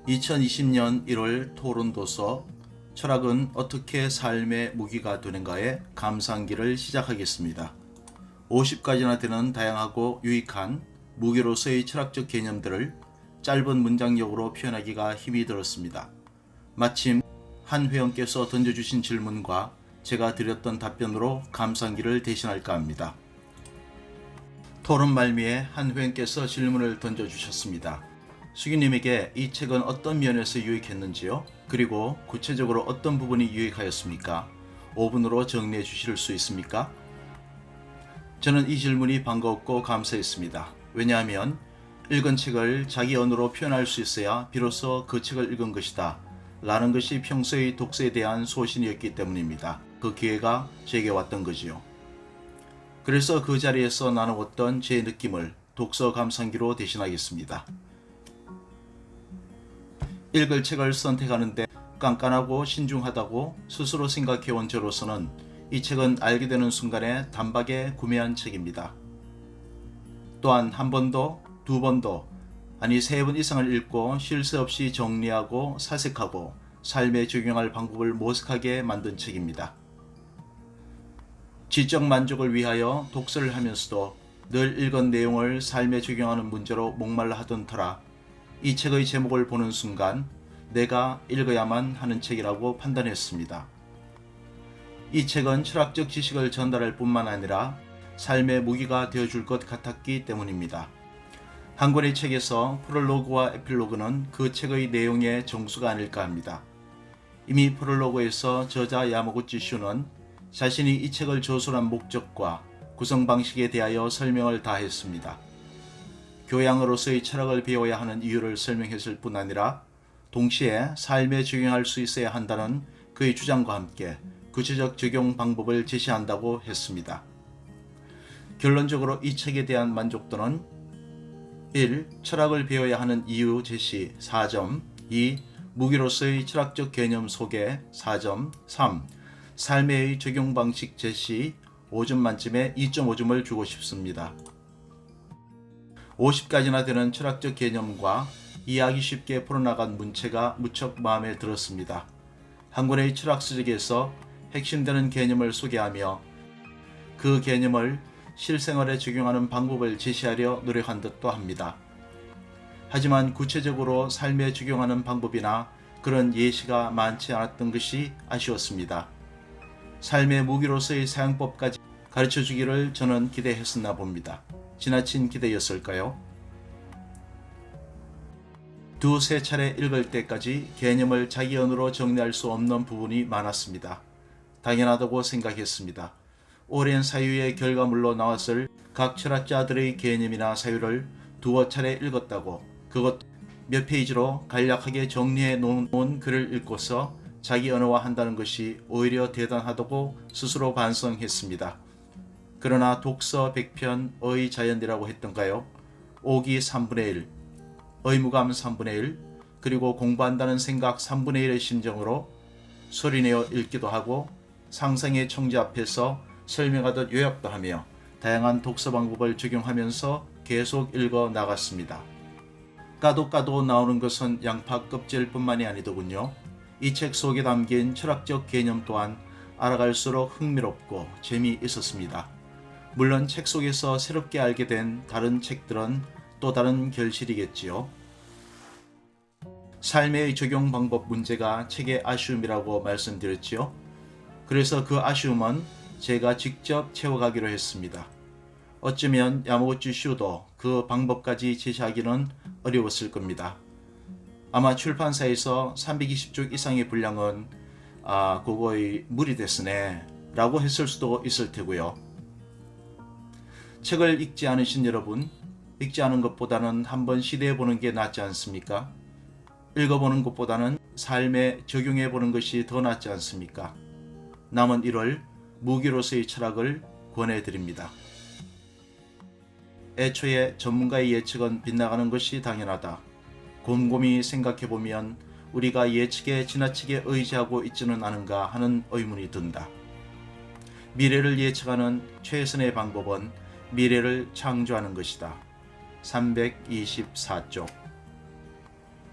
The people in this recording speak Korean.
2020년 1월 토론도서 철학은 어떻게 삶의 무기가 되는가에 감상기를 시작하겠습니다. 50가지나 되는 다양하고 유익한 무기로서의 철학적 개념들을 짧은 문장력으로 표현하기가 힘이 들었습니다. 마침 한 회원께서 던져주신 질문과 제가 드렸던 답변으로 감상기를 대신할까 합니다. 토론 말미에 한 회원께서 질문을 던져주셨습니다. 수기님에게 이 책은 어떤 면에서 유익했는지요? 그리고 구체적으로 어떤 부분이 유익하였습니까? 5분으로 정리해 주실 수 있습니까? 저는 이 질문이 반가웠고 감사했습니다. 왜냐하면 읽은 책을 자기 언어로 표현할 수 있어야 비로소 그 책을 읽은 것이다 라는 것이 평소의 독서에 대한 소신이었기 때문입니다. 그 기회가 제게 왔던 거지요. 그래서 그 자리에서 나누었던 제 느낌을 독서 감상기로 대신하겠습니다. 읽을 책을 선택하는데 깐깐하고 신중하다고 스스로 생각해온 저로서는 이 책은 알게 되는 순간에 단박에 구매한 책입니다. 또한 한 번도, 두 번도, 아니 3번 이상을 읽고 쉴 새 없이 정리하고 사색하고 삶에 적용할 방법을 모색하게 만든 책입니다. 지적 만족을 위하여 독서를 하면서도 늘 읽은 내용을 삶에 적용하는 문제로 목말라 하던 터라 이 책의 제목을 보는 순간 내가 읽어야만 하는 책이라고 판단했습니다. 이 책은 철학적 지식을 전달할 뿐만 아니라 삶의 무기가 되어줄 것 같았기 때문입니다. 한 권의 책에서 프롤로그와 에필로그는 그 책의 내용의 정수가 아닐까 합니다. 이미 프롤로그에서 저자 야마구치 슈는 자신이 이 책을 저술한 목적과 구성 방식에 대하여 설명을 다했습니다. 교양으로서의 철학을 배워야 하는 이유를 설명했을 뿐 아니라 동시에 삶에 적용할 수 있어야 한다는 그의 주장과 함께 구체적 적용 방법을 제시한다고 했습니다. 결론적으로 이 책에 대한 만족도는 1. 철학을 배워야 하는 이유 제시 4점 2. 무기로서의 철학적 개념 소개 4점 3. 삶의 적용 방식 제시 5점 만점에 2.5점을 주고 싶습니다. 50가지나 되는 철학적 개념과 이해하기 쉽게 풀어나간 문체가 무척 마음에 들었습니다. 한 권의 철학 서적에서 핵심되는 개념을 소개하며 그 개념을 실생활에 적용하는 방법을 제시하려 노력한 듯도 합니다. 하지만 구체적으로 삶에 적용하는 방법이나 그런 예시가 많지 않았던 것이 아쉬웠습니다. 삶의 무기로서의 사용법까지 가르쳐 주기를 저는 기대했었나 봅니다. 지나친 기대였을까요? 두세 차례 읽을 때까지 개념을 자기 언어로 정리할 수 없는 부분이 많았습니다. 당연하다고 생각했습니다. 오랜 사유의 결과물로 나왔을 각 철학자들의 개념이나 사유를 두어 차례 읽었다고 그것 몇 페이지로 간략하게 정리해 놓은 글을 읽고서 자기 언어화 한다는 것이 오히려 대단하다고 스스로 반성했습니다. 그러나 독서 100편의 자연이라고 했던가요? 오기 3분의 1, 의무감 3분의 1, 그리고 공부한다는 생각 3분의 1의 심정으로 소리내어 읽기도 하고 상상의 청지 앞에서 설명하듯 요약도 하며 다양한 독서 방법을 적용하면서 계속 읽어 나갔습니다. 까도 나오는 것은 양파 껍질 뿐만이 아니더군요. 이 책 속에 담긴 철학적 개념 또한 알아갈수록 흥미롭고 재미있었습니다. 물론 책 속에서 새롭게 알게 된 다른 책들은 또 다른 결실이겠지요. 삶의 적용 방법 문제가 책의 아쉬움이라고 말씀드렸지요. 그래서 그 아쉬움은 제가 직접 채워가기로 했습니다. 어쩌면 야마구치 슈도 그 방법까지 제시하기는 어려웠을 겁니다. 아마 출판사에서 320쪽 이상의 분량은 그거의 무리 됐으네 라고 했을 수도 있을 테고요. 책을 읽지 않으신 여러분, 읽지 않은 것보다는 한번 시도해보는 게 낫지 않습니까? 읽어보는 것보다는 삶에 적용해보는 것이 더 낫지 않습니까? 남은 1월 무기로서의 철학을 권해드립니다. 애초에 전문가의 예측은 빗나가는 것이 당연하다. 곰곰이 생각해보면 우리가 예측에 지나치게 의지하고 있지는 않은가 하는 의문이 든다. 미래를 예측하는 최선의 방법은 미래를 창조하는 것이다. 324쪽